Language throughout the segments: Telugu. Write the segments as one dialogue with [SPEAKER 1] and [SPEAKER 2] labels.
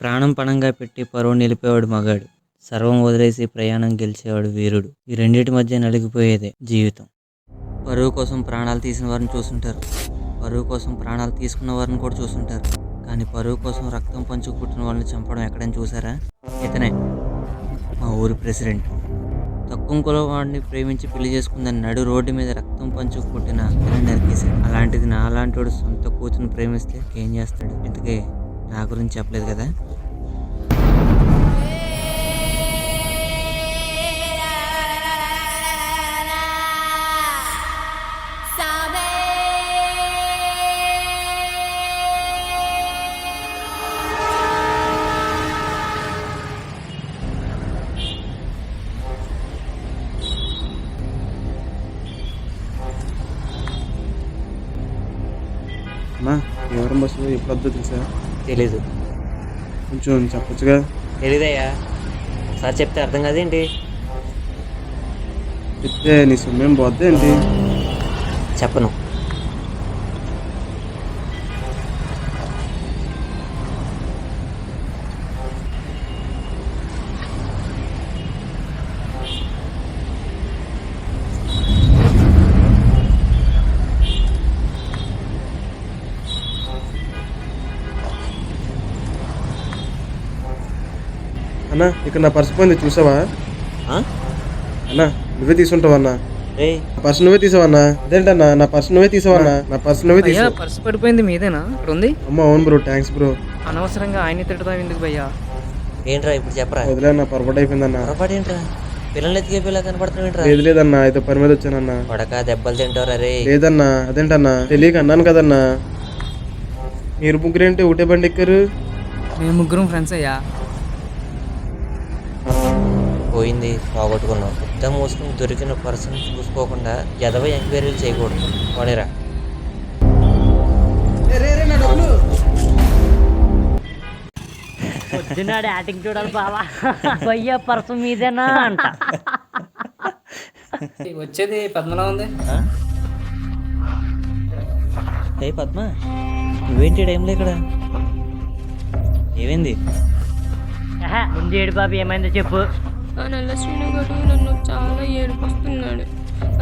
[SPEAKER 1] ప్రాణం పణంగా పెట్టి పరువు నిలిపేవాడు మగాడు. సర్వం వదిలేసి ప్రయాణం గెలిచేవాడు వీరుడు. ఈ రెండింటి మధ్య నలిగిపోయేదే జీవితం. పరువు కోసం ప్రాణాలు తీసిన వారిని చూసుంటారు, పరువు కోసం ప్రాణాలు తీసుకున్న వారిని కూడా చూసుంటారు. కానీ పరువు కోసం రక్తం పంచుకు పుట్టిన వాళ్ళని చంపడం ఎక్కడైనా చూసారా? ఇతనే మా ఊరి ప్రెసిడెంట్. తక్కువ కులం వాడిని ప్రేమించి పెళ్లి చేసుకుందని నడు రోడ్డు మీద రక్తం పంచుకు పుట్టిన అతనే నరికేశాడు. అలాంటిది నా అలాంటి వాడు సొంత కూతురుని ప్రేమిస్తే ఏం చేస్తాడు? ఇంతకే నా గురించి చెప్పలేదు కదా.
[SPEAKER 2] అమ్మా ఎవరం బస్సు ఎప్పుడు వద్దో తెలుసా?
[SPEAKER 1] తెలీదు.
[SPEAKER 2] కొంచెం చెప్పొచ్చుగా.
[SPEAKER 1] తెలీదయ్యా, ఒకసారి చెప్తే అర్థం కాదేంటి?
[SPEAKER 2] చెప్తే నీ సొమ్మేం పోద్దా ఏంటి?
[SPEAKER 1] చెప్పను.
[SPEAKER 2] అన్నా ఇక్కడ నా పర్సు పోయింది చూసావా? అన్నా నువ్వే తీసుకుంటావా అన్నా? పర్సు నువ్వే తీసావన్నా? అదేంటన్నా నా పర్సు నువ్వే తీసావన్నా? నా పర్సు నువ్వే తీసా.
[SPEAKER 3] పర్సు పడిపోయింది మీదేనా? ఇక్కడ ఉంది.
[SPEAKER 2] అమ్మ అవును బ్రో, థ్యాంక్స్ బ్రో.
[SPEAKER 3] అనవసరంగా ఆయన తిడతావు ఎందుకు భయ్యా?
[SPEAKER 1] ఏంట్రా ఇప్పుడు చెప్పరా?
[SPEAKER 2] వదిలే నా పొరపాటు అయిపోయిందన్నా.
[SPEAKER 1] పొరపాటు ఏంట్రా? పిల్లలు ఎత్తికే పిల్ల కనపడుతున్నావు.
[SPEAKER 2] లేదు లేదన్నా, అయితే పని మీద వచ్చానన్నా.
[SPEAKER 1] కొడక దెబ్బలు తింటారా రే?
[SPEAKER 2] లేదన్నా. అదేంటన్నా తెలియక అన్నాను కదన్నా. మీరు ముగ్గురేంటి ఒకటే బండి ఎక్కారు?
[SPEAKER 3] మేము ముగ్గురం ఫ్రెండ్స్ అయ్యా.
[SPEAKER 1] పోయింది పోగొట్టుకున్నాం. యుద్ధం మూసుకుని దొరికిన పర్సన్ చూసుకోకుండా ఎదవ ఎంక్వైరీలు చేయకూడదు. పోనీరా.
[SPEAKER 4] పొద్దున్నాడు యాటింగ్ చూడాలి బావా. భయ్యా పర్సు మీదేనా అంట.
[SPEAKER 3] వచ్చేది పద్మలో ఉంది.
[SPEAKER 1] ఏ పద్మ, నువ్వేంటి టైంలో ఇక్కడ? ఏమైంది?
[SPEAKER 4] ముందు ఏడు బాబు ఏమైందో చెప్పు.
[SPEAKER 5] ఆ నల్ల శ్రీనుగాడు నన్ను చాలా ఏడుపొస్తున్నాడు.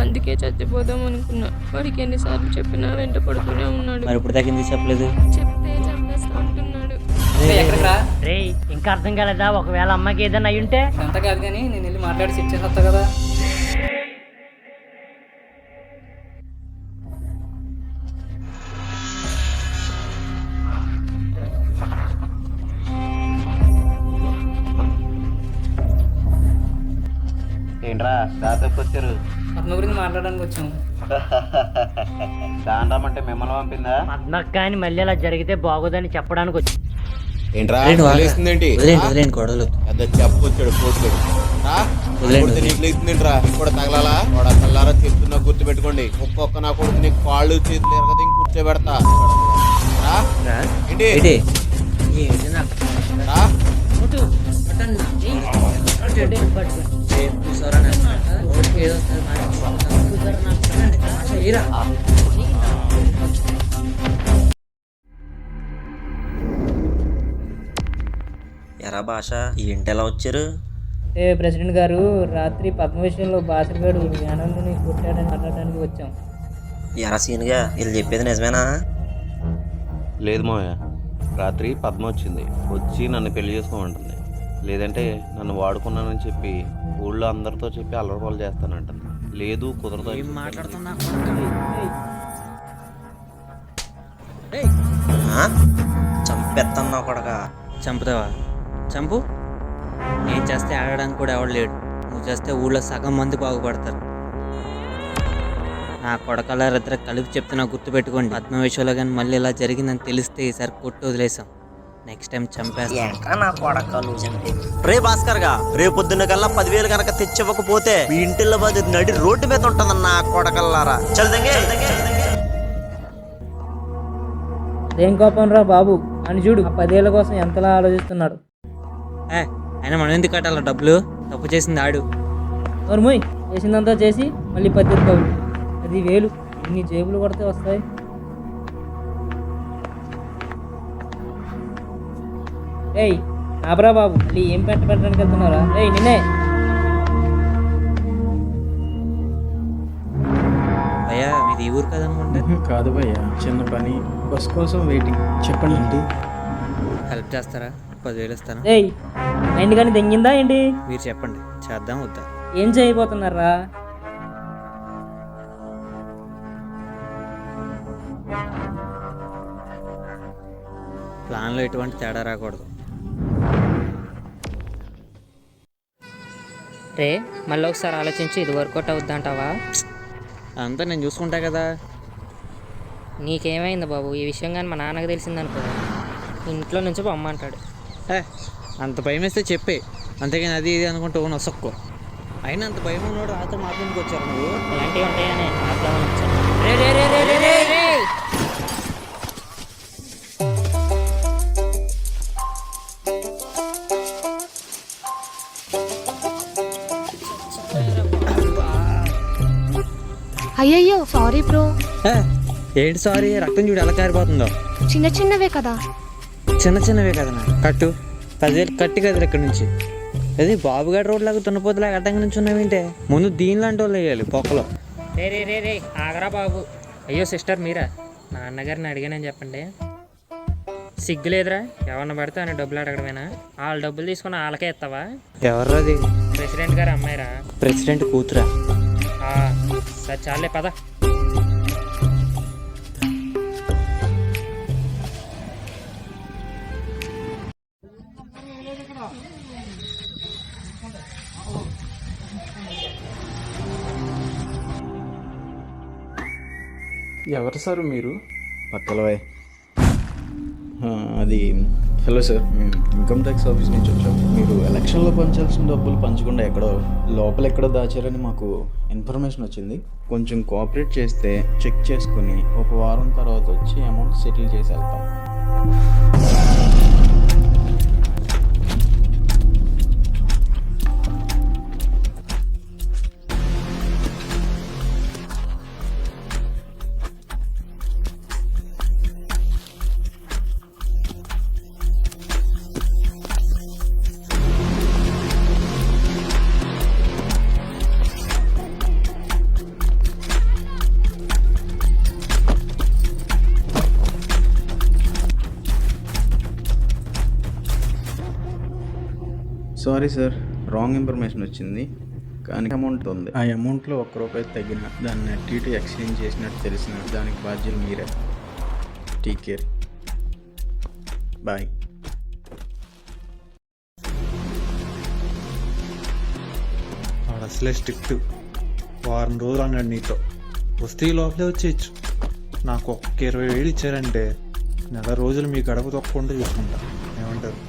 [SPEAKER 5] అందుకే చచ్చిపోదాం అనుకున్నా. వాడికి ఎన్నిసార్లు చెప్పినా వెంట పడుతూనే ఉన్నాడు.
[SPEAKER 1] మరి ఇప్పుడు దాకా ఎందుకు చెప్పలేదు?
[SPEAKER 5] చెప్తే చంపేస్తా అంటున్నాడు.
[SPEAKER 4] రే ఇంకా అర్థం కాలేదా? ఒకవేళ అమ్మకి ఏదైనా అయి ఉంటే?
[SPEAKER 3] అంత కాదు కానీ నేను వెళ్ళి మాట్లాడి సెట్ చేస్తా కదా.
[SPEAKER 6] ఏంట్రా దాదాపు వచ్చారు?
[SPEAKER 3] పద్మ గురించి మాట్లాడడానికి వచ్చాము.
[SPEAKER 6] దాని రమ్మంటే మిమ్మల్ని పంపిందా?
[SPEAKER 4] పద్మక్క అని మళ్ళీ అలా జరిగితే బాగోదని చెప్పడానికి వచ్చి.
[SPEAKER 6] ఏంట్రా
[SPEAKER 1] గొడవలు
[SPEAKER 6] పెద్ద చెప్పు వచ్చాడు కోతుడు. నీకు లేస్తుందేంట్రా? కూడా తగలాలా? కూడా తల్లారా చెప్తున్నా గుర్తు పెట్టుకోండి. ఒక్కొక్క నా కొడుకు నీకు కాళ్ళు చేతులు ఎరగది కూర్చోబెడతా. ఏంటి
[SPEAKER 1] ఎరా భాష, ఈ ఇంటి ఎలా వచ్చారు?
[SPEAKER 3] ప్రెసిడెంట్ గారు రాత్రి పద్మ విషయంలో బాసరిగాడు ఆనందని కొట్టాడని మాట్లాడడానికి వచ్చాం.
[SPEAKER 1] ఎరా సీన్గా వీళ్ళు చెప్పేది నిజమేనా?
[SPEAKER 6] లేదు మావయ్య, రాత్రి పద్మ వచ్చింది. వచ్చి నన్ను పెళ్లి చేసుకోమంటుంది. లేదంటే నన్ను వాడుకున్నానని చెప్పి ఊళ్ళో అందరితో చెప్పి అల్లరిపాలు చేస్తానంటుంది. లేదు కుదరదు.
[SPEAKER 1] మాట్లాడుతున్నా చంపెత్తన్నా కొడక. చంపుతావా? చంపు. నేను చేస్తే ఆడడానికి కూడా ఎవడు లేడు. నువ్వు చేస్తే ఊళ్ళో సగం మంది బాగుపడతారు. నా కొడకలారిద్దరు కలిపి చెప్తున్నా గుర్తుపెట్టుకోండి. పద్మ విషయంలో కానీ మళ్ళీ ఇలా జరిగిందని తెలిస్తే ఈసారి కొట్టు వదిలేసాం. నెక్స్ట్ టైం చంపేస్తా.
[SPEAKER 7] రే భాస్కర్ గా, రేపు పొద్దున్న కల్లా 10,000 కనుక తెచ్చివ్వకపోతే మీ ఇంటిల్లో బాధ నడి రోడ్డు మీద ఉంటుందన్న కొడకల్లారా. చల్దంగే
[SPEAKER 3] ఏం కోపం రా బాబు అని చూడు. 10 ఏళ్ళ కోసం ఎంతలా ఆలోచిస్తున్నాడు.
[SPEAKER 1] అయినా మనం ఎందుకు కట్టాలి డబ్బులు? తప్పు చేసింది ఆడు.
[SPEAKER 3] నోర్మోయ్, చేసిందంతా చేసి మళ్ళీ 10,000 ఇన్ని జేబులు కొడితే వస్తాయి. ఏయ్ ఆపరా బాబు, మళ్ళీ ఏం పెట్టడానికి వెళ్తున్నారా? ఏయ్ నిన్నే.
[SPEAKER 1] భయ్యా మీది ఈ ఊరు కదనుకుంటే.
[SPEAKER 8] కాదు భయ్య, చిన్న పని, బస్ కోసం వెయిటింగ్. చెప్పండి ఏంటి?
[SPEAKER 1] హెల్ప్ చేస్తారా? 10,000 ఇస్తాను.
[SPEAKER 3] ఏయ్ మైండ్ కానీ దెంగిందా ఏంటి?
[SPEAKER 1] మీరు చెప్పండి, చేద్దాం వద్దా?
[SPEAKER 3] ఏం చేయబోతున్నారా?
[SPEAKER 1] ప్లాన్లో ఎటువంటి తేడా రాకూడదు.
[SPEAKER 9] రే మళ్ళీ ఒకసారి ఆలోచించి ఇది వర్కౌట్ అవుద్దంటావా?
[SPEAKER 1] అంతా నేను చూసుకుంటా కదా.
[SPEAKER 9] నీకేమైంది బాబు? ఈ విషయం కానీ మా నాన్నకు తెలిసిందనుకో ఇంట్లో నుంచి పొమ్మంటాడు.
[SPEAKER 1] అంత భయం వేస్తే చెప్పే, అంతేగాని అది ఇది అనుకుంటూ నొసక్కో. అయినా అంత భయం ఉన్నాడు రాత్రి మాట్లాడుకు వచ్చారు నువ్వు.
[SPEAKER 9] ఇలాంటివి ఉంటాయని ఆపుదామని వచ్చాను.
[SPEAKER 5] అయ్యయ్యో సారీ బ్రో.
[SPEAKER 1] ఏంటి సారీ? రక్తం చూడు ఎలా కారిపోతుందో.
[SPEAKER 5] చిన్న చిన్నవే కదా.
[SPEAKER 1] చిన్న చిన్నవే కదా నా కట్టు. 10,000 కట్టి కదా ఇక్కడ నుంచి. అది బాబుగాడి రోడ్ లాగా తున్నపోతులాగా అడ్డంగా నుంచి ఉన్నావేంటే? ముందు దీనిలాంటి వాళ్ళు వేయాలి పొక్కలో.
[SPEAKER 9] రే ఆగరా బాబు. అయ్యో సిస్టర్ మీరా? నాన్నగారిని అడిగానని చెప్పండి. సిగ్గులేదురా? ఎవరిని పడితే అని డబ్బులు అడగడమేనా? వాళ్ళ డబ్బులు తీసుకుని వాళ్ళకే ఇస్తావా?
[SPEAKER 1] ఎవరు అది?
[SPEAKER 9] ప్రెసిడెంట్ గారు అమ్మాయిరా.
[SPEAKER 1] ప్రెసిడెంట్ కూతురా?
[SPEAKER 9] సరే చాలే పద.
[SPEAKER 8] ఎవరు సార్ మీరు? పక్కలవే. అది హలో సార్, మేము ఇన్కమ్ ట్యాక్స్ ఆఫీస్ నుంచి వచ్చాం. మీరు ఎలక్షన్లో పంచాల్సిన డబ్బులు పంచకుండా ఎక్కడో దాచారని మాకు ఇన్ఫర్మేషన్ వచ్చింది. కొంచెం కోఆపరేట్ చేస్తే చెక్ చేసుకుని ఒక వారం తర్వాత వచ్చి అమౌంట్ సెటిల్ చేసి వెళ్తాం. సారీ సార్, రాంగ్ ఇన్ఫర్మేషన్ వచ్చింది. కానీ అమౌంట్ ఉంది. ఆ అమౌంట్లో ₹1 తగ్గిన దాన్ని అటు ఇటు ఎక్స్చేంజ్ చేసినట్టు తెలిసిన దానికి బాధ్యులు మీరే. Take care, boy.
[SPEAKER 10] వాడు అసలే స్ట్రిక్ట్. వారం రోజులు అన్నాడు నీతో. వస్తే ఈ లోపలే వచ్చేయచ్చు. నాకు ఒక్క 20,000 ఇచ్చారంటే నెల రోజులు మీ గడప తొక్కకుండా చూసుకుంటా. ఏమంటారు?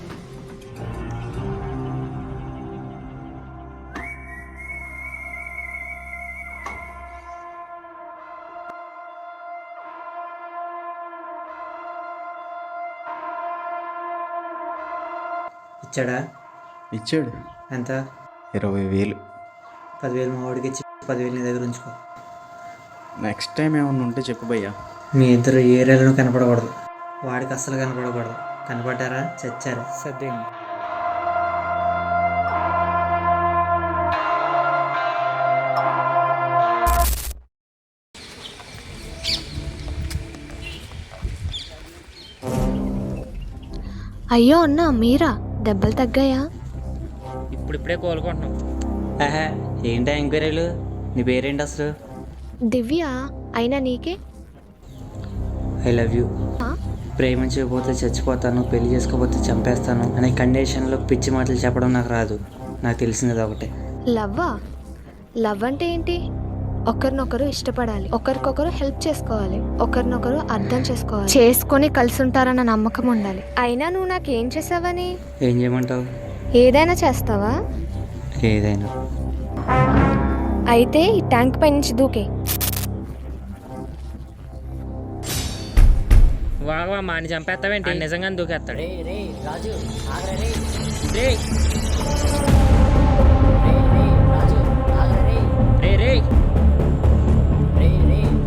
[SPEAKER 1] ఇచ్చాడా?
[SPEAKER 8] ఇచ్చాడు.
[SPEAKER 1] ఎంత?
[SPEAKER 8] 20,000.
[SPEAKER 1] 10,000 మా వాడికి ఇచ్చి 10,000 నీ దగ్గర ఉంచుకో.
[SPEAKER 8] నెక్స్ట్ టైం ఏమన్నా ఉంటే చెప్పు భయ్యా.
[SPEAKER 1] మీ ఇద్దరు ఏరియాలను కనపడకూడదు. వాడికి అస్సలు కనపడకూడదు. కనపడ్డారా చచ్చారు. సర్దేండి.
[SPEAKER 5] అయ్యో అన్న మీరా? దెబ్బలు తగ్గాయా?
[SPEAKER 9] ఇప్పుడిప్పుడే కోలుకుంటున్నాం.
[SPEAKER 1] ఏంటా ఎంక్వైరీలు? నీ పేరేంటి అసలు?
[SPEAKER 5] దివ్య. అయినా నీకే?
[SPEAKER 1] I love you. ప్రేమించకపోతే చచ్చిపోతాను, పెళ్లి చేసుకోకపోతే చంపేస్తాను అనే కండిషన్లో పిచ్చి మాటలు చెప్పడం నాకు రాదు. నాకు తెలిసినది ఒకటే.
[SPEAKER 5] లవ్వా? లవ్ అంటే ఏంటి? ఒకరినొకరు ఇష్టపడాలి, ఒకరికొకరు హెల్ప్ చేసుకోవాలి, ఒకరినొకరు అర్థం చేసుకోవాలి, చేసుకొని కలిసి ఉంటారన్న నమ్మకం ఉండాలి. అయినా నువ్వు నాకేం చేసావని?
[SPEAKER 1] ఏం చేయమంటావు?
[SPEAKER 5] ఏదైనా చేస్తావా?
[SPEAKER 1] ఏదైనా.
[SPEAKER 5] అయితే ఈ ట్యాంక్ పై నుంచి దూకే.
[SPEAKER 9] వాగవా మాని చంపేస్తావేంటి? నిజంగానే దూకేస్తాడు.
[SPEAKER 4] రాజు
[SPEAKER 9] రే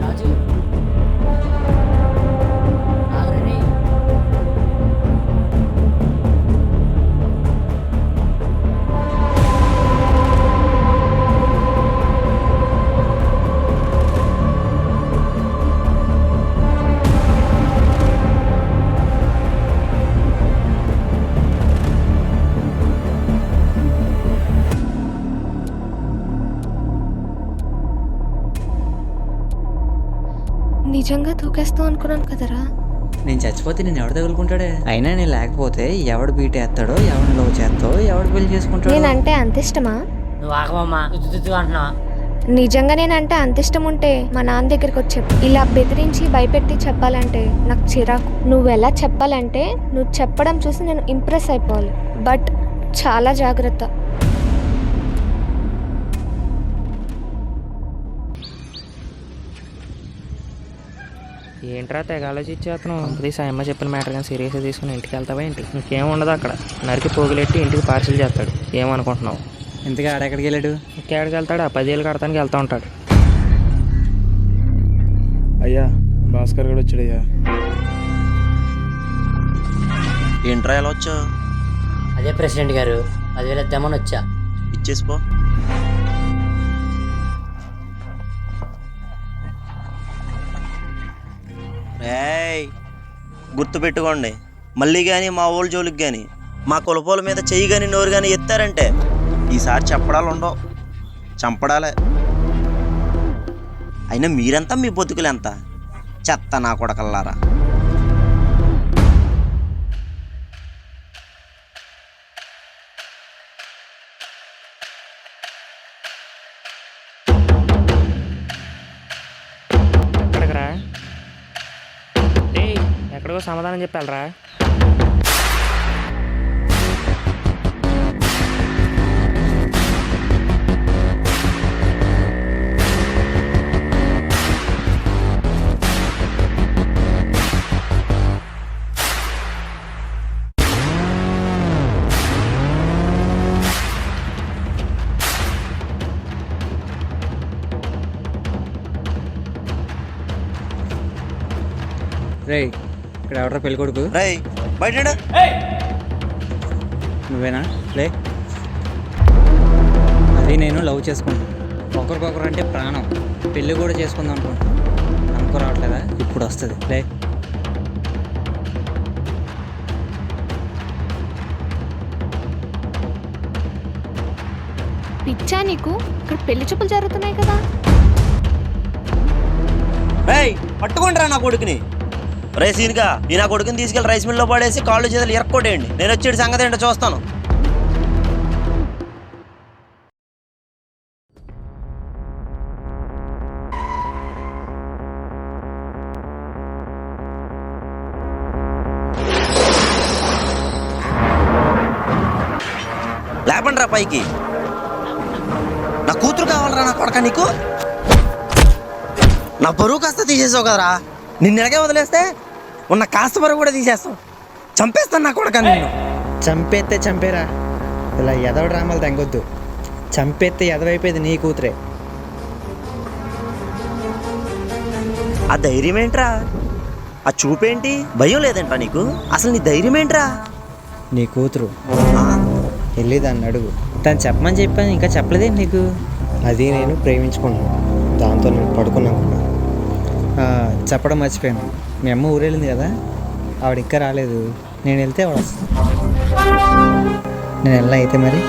[SPEAKER 4] రాజు
[SPEAKER 5] నిజంగా దూకేస్తావు అనుకున్నాను కదరా.
[SPEAKER 1] నేను చచ్చిపోతే నేను ఎవడు తగులుకుంటాడే? అయినా నేను లేకపోతే ఎవడు బీటేస్తాడో, ఎవడు లవ్ చేస్తాడో, ఎవడు పెళ్లి చేసుకుంటాడో.
[SPEAKER 5] నేనంటే అంత ఇష్టమా?
[SPEAKER 4] నువ్వు ఆగమమ్మా, అంటున్నావా?
[SPEAKER 5] నిజంగా నేనంటే అంత ఇష్టం ఉంటే మా నాన్న దగ్గరికి వచ్చి చెప్పు. ఇలా బెదిరించి భయపెట్టి చెప్పాలంటే నాకు చిరాకు. నువ్వు ఎలా చెప్పాలంటే నువ్వు చెప్పడం చూసి నేను ఇంప్రెస్ అయిపోవాలి. బట్ చాలా జాగ్రత్త.
[SPEAKER 9] ఏంట్రా తెగ ఆలోచించేస్తున్నావు? ప్లీజ్ ఆ అమ్మ చెప్పిన మ్యాటర్ కానీ సీరియస్గా తీసుకుని ఇంటికి వెళ్తావా ఏంటి? ఇంకేం ఉండదు అక్కడ. నరికి పోగులెట్టి ఇంటికి పార్సిల్ చేస్తాడు. ఏమనుకుంటున్నావు?
[SPEAKER 1] ఇంతగా ఆడెక్కడికి వెళ్ళాడు?
[SPEAKER 9] ఇంకెక్కడికి వెళ్తాడు? ఆ 10 ఏళ్ళు కడతానికి వెళ్తూ ఉంటాడు.
[SPEAKER 2] అయ్యా భాస్కర్ గడు వచ్చాడయ్యా.
[SPEAKER 7] ఏంట్రా ఎలా వచ్చా?
[SPEAKER 4] అదే ప్రెసిడెంట్ గారు 10,000 ఇద్దామని వచ్చా.
[SPEAKER 7] ఇచ్చేసిపో. రేయ్ గుర్తుపెట్టుకోండి, మళ్ళీ కానీ మా ఊళ్ళ జోలికి కానీ మా కులపోల మీద చెయ్యి కానీ నోరు కానీ ఎత్తారంటే ఈసారి చెప్పడాలు ఉండవు, చంపడాలే. అయినా మీరంతా మీ బతుకులు ఎంత చెత్త నా కొడకల్లారా.
[SPEAKER 9] ఎక్కడికి రా? ఎక్కడికో సమాధానం చెప్పాలరా.
[SPEAKER 1] రేయ్ ఇక్కడ ఎవడరా పెళ్లి కొడుకు?
[SPEAKER 7] రేయ్ బయట
[SPEAKER 1] నువ్వేనా? లే, అది నేను లవ్ చేసుకుంటాను. ఒకరికొకరు అంటే ప్రాణం. పెళ్ళి కూడా చేసుకుందాం అనుకుంటాను. అనుకో రావట్లేదా? ఇప్పుడు వస్తుంది. లే,
[SPEAKER 5] పిచ్చా నీకు? ఇక్కడ పెళ్లి చూపులు జరుగుతున్నాయి కదా.
[SPEAKER 7] రేయ్ పట్టుకుంటారా నా కొడుకుని. రే సీన్గా ఈ నా కొడుకుని తీసుకెళ్ళి రైస్ మిల్లో పడేసి కాళ్ళు చేతులు ఇరక్కొట్టేయండి. నేను వచ్చేటి సంగతి ఏంటో చూస్తాను. లేపండి రా పైకి. నా కూతురు కావాలరా నా కొడక నీకు. నా బరువు కాస్త తీసేసావు కదరా. నిన్ను ఎలాగే వదిలేస్తే ఉన్న కాస్త బరువు కూడా తీసేస్తావు. చంపేస్తాను నా కొడక నిన్ను.
[SPEAKER 1] చంపేస్తే చంపేరా. ఇలా ఎదవ డ్రామాలు తెగొద్దు. చంపేస్తే ఎదవైపోయేది నీ కూతురే.
[SPEAKER 7] ఆ ధైర్యం ఏంట్రా? ఆ చూపేంటి? భయం లేదంటా నీకు? అసలు నీ ధైర్యం ఏంట్రా?
[SPEAKER 1] నీ కూతురు వెళ్ళి దాన్ని అడుగు. తను చెప్పమని చెప్పాను, ఇంకా చెప్పలేదే నీకు? అది నేను ప్రేమించుకున్నాను, దాంతో నేను పడుకున్నాను కూడా. చెప్పడం మర్చిపోయాను. మీ అమ్మ ఊరెళ్ళింది కదా, ఆవిడ ఇంకా రాలేదు. నేను వెళ్తే ఆవిడ వస్తుంది. నేను వెళ్ళా అయితే మరి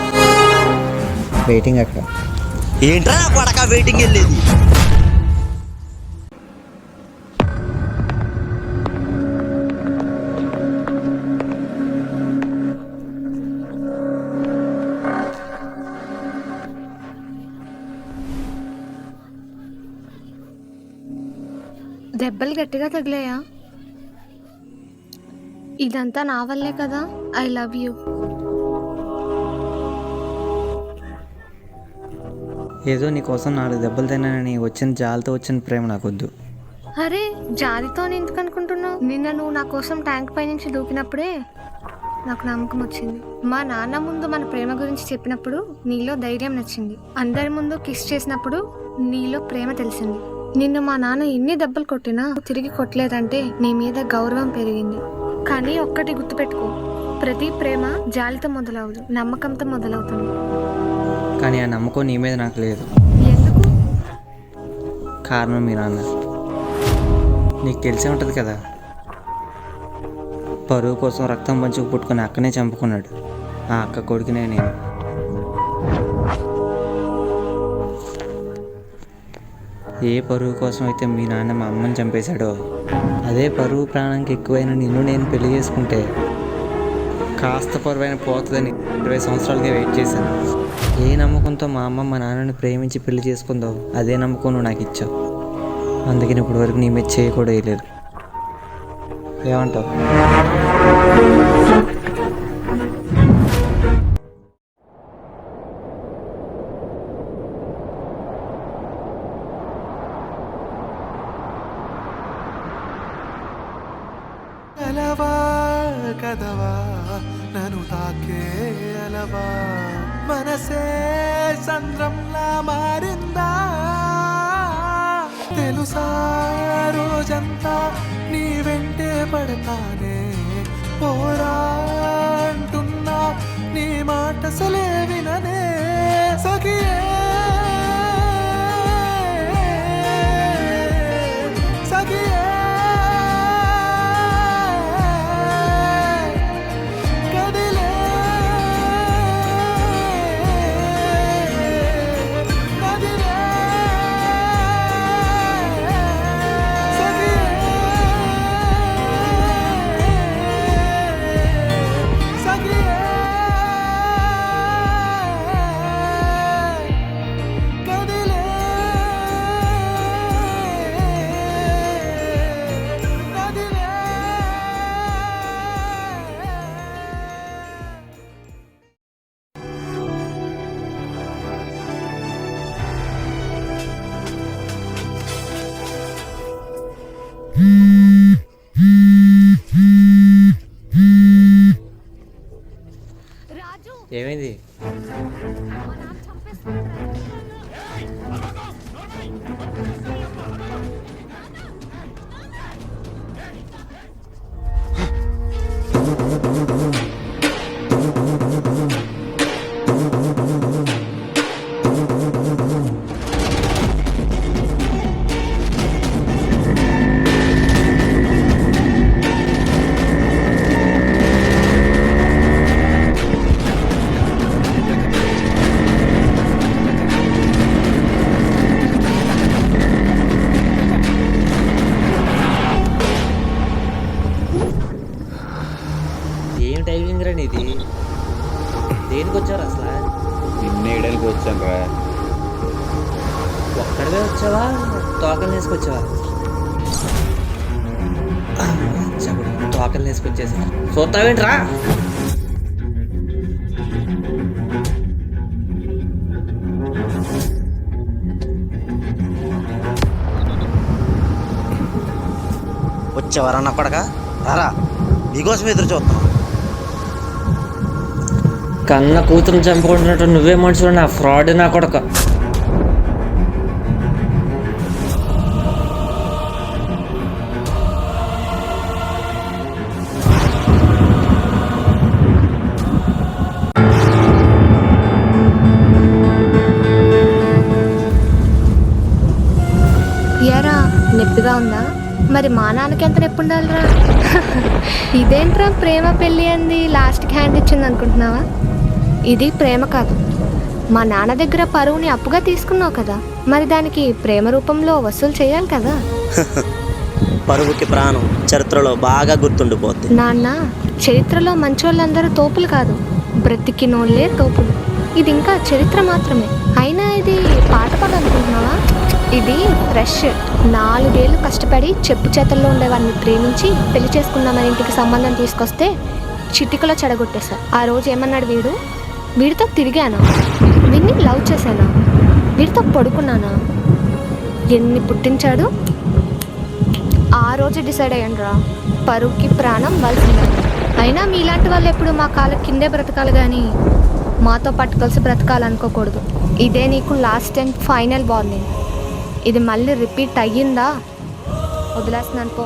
[SPEAKER 1] వెయిటింగ్ అక్కడ.
[SPEAKER 7] ఏంట్రా నా కొడక వెయిటింగ్ వెళ్ళేది?
[SPEAKER 5] దెబ్బలు గట్టిగా తగిలాయా? ఇదంతా నా వల్లే కదా. I love you.
[SPEAKER 1] ఏదో నీకోసం 4 దెబ్బలు తిన్నానని వచ్చిన జాలితో వచ్చిన ప్రేమ నాకొద్దు.
[SPEAKER 5] అరే జాలితో ఎందుకు అనుకుంటున్నావు? నిన్న నువ్వు నా కోసం ట్యాంక్ పై నుంచి దూకినప్పుడే నాకు నమ్మకం వచ్చింది. మా నాన్న ముందు మన ప్రేమ గురించి చెప్పినప్పుడు నీలో ధైర్యం నచ్చింది. అందరి ముందు కిస్ చేసినప్పుడు నీలో ప్రేమ తెలిసింది. నిన్ను మా నాన్న ఎన్ని దెబ్బలు కొట్టినా తిరిగి కొట్టలేదంటే నీ మీద గౌరవం పెరిగింది. కానీ ఒక్కటి గుర్తుపెట్టుకో, ప్రతి ప్రేమ జాలితో మొదలవదు, నమ్మకంతో మొదలవుతుంది.
[SPEAKER 1] కానీ ఆ నమ్మకం నీ మీద నాకు లేదు.
[SPEAKER 5] ఎందుకు?
[SPEAKER 1] కారణం మీ నాన్న. నీకు తెలిసే ఉంటుంది కదా, పరువు కోసం రక్తం పంచుకు పుట్టుకొని అక్కనే చంపుకున్నాడు. ఆ అక్క కొడుకునే నేను. ఏ పరువు కోసం అయితే మీ నాన్న మా అమ్మని చంపేశాడో అదే పరువు ప్రాణానికి ఎక్కువైన నిన్ను నేను పెళ్లి చేసుకుంటే కాస్త పరువైన పోతుందని 20 సంవత్సరాలుగా వెయిట్ చేశాను. ఏ నమ్మకంతో మా అమ్మ మా నాన్నని ప్రేమించి పెళ్లి చేసుకుందో అదే నమ్మకం నువ్వు నాకు ఇచ్చావు. అందుకని ఇప్పటి వరకు నీ మీద చేయి కూడా వేయలేదు. ఏమంటావు?
[SPEAKER 11] కదవా నన్ను తాకే అలవా మనసే సంద్రంలా మారిందా తెలుసా రోజంతా నీ వెంటే పడతానే పోరాంటున్నా నీ మాట సలే విననే సఖియే సఖియే
[SPEAKER 1] ఏమైంది? ఏం టైమింగ్ రా నీది? దేనికి వచ్చారు అసలు?
[SPEAKER 8] నిన్నేయడానికి వచ్చాను రా.
[SPEAKER 1] ఒక్కడివే వచ్చావా? తోకలు వేసుకొచ్చావా? తోకలు వేసుకొచ్చేసా. చూస్తావేంట్రా?
[SPEAKER 7] వచ్చేవారా నా కొడక? రారా, మీకోసం ఎదురు చూస్తాం.
[SPEAKER 1] కన్న కూతురు చంపుకుంటున్నట్టు నువ్వే మనుషులు నా ఫ్రాడ్ నా కొడక.
[SPEAKER 5] ఎరా నొప్పిగా ఉందా? మరి మా నాన్నకి ఎంత నొప్పి ఉండాలిరా? ఇదేంట్రా ప్రేమ పెళ్ళి అంది లాస్ట్కి హ్యాండ్ ఇచ్చింది అనుకుంటున్నావా? ఇది ప్రేమ కాదు. మా నాన్న దగ్గర పరువుని అప్పుగా తీసుకున్నావు కదా, మరి దానికి ప్రేమ రూపంలో వసూలు చేయాలి కదా.
[SPEAKER 7] పరువుకి ప్రాణం చరిత్రలో బాగా గుర్తుండిపోద్ది.
[SPEAKER 5] నాన్న, చరిత్రలో మంచోళ్ళందరూ తోపులు కాదు, బ్రతికినోళ్ళే తోపులు. ఇది ఇంకా చరిత్ర మాత్రమే. అయినా ఇది పాత పద అనుకుంటున్నావా? ఇది ఫ్రెష్. 4 ఏళ్ళు కష్టపడి చెప్పు చేతల్లో ఉండేవాడిని ప్రేమించి పెళ్లి చేసుకున్నామని ఇంటికి సంబంధం తీసుకొస్తే చిటికలో చెడగొట్టేశా. ఆ రోజు ఏమన్నాడు వీడు? వీడితో తిరిగానా? వీడిని లవ్ చేశానా? వీడితో పడుకున్నానా? ఎన్ని పుట్టించాడు? ఆ రోజు డిసైడ్ అయ్యానురా, పరువుకి ప్రాణం వలసిందని. అయినా మీలాంటి వాళ్ళు ఎప్పుడు మా కాళ్ళ కిందే బ్రతకాలి కానీ మాతో పాటు కలిసి బ్రతకాలనుకోకూడదు. ఇదే నీకు లాస్ట్ అండ్ ఫైనల్ వార్నింగ్. ఇది మళ్ళీ రిపీట్ అయ్యిందా వదిలేస్తున్నాను పో.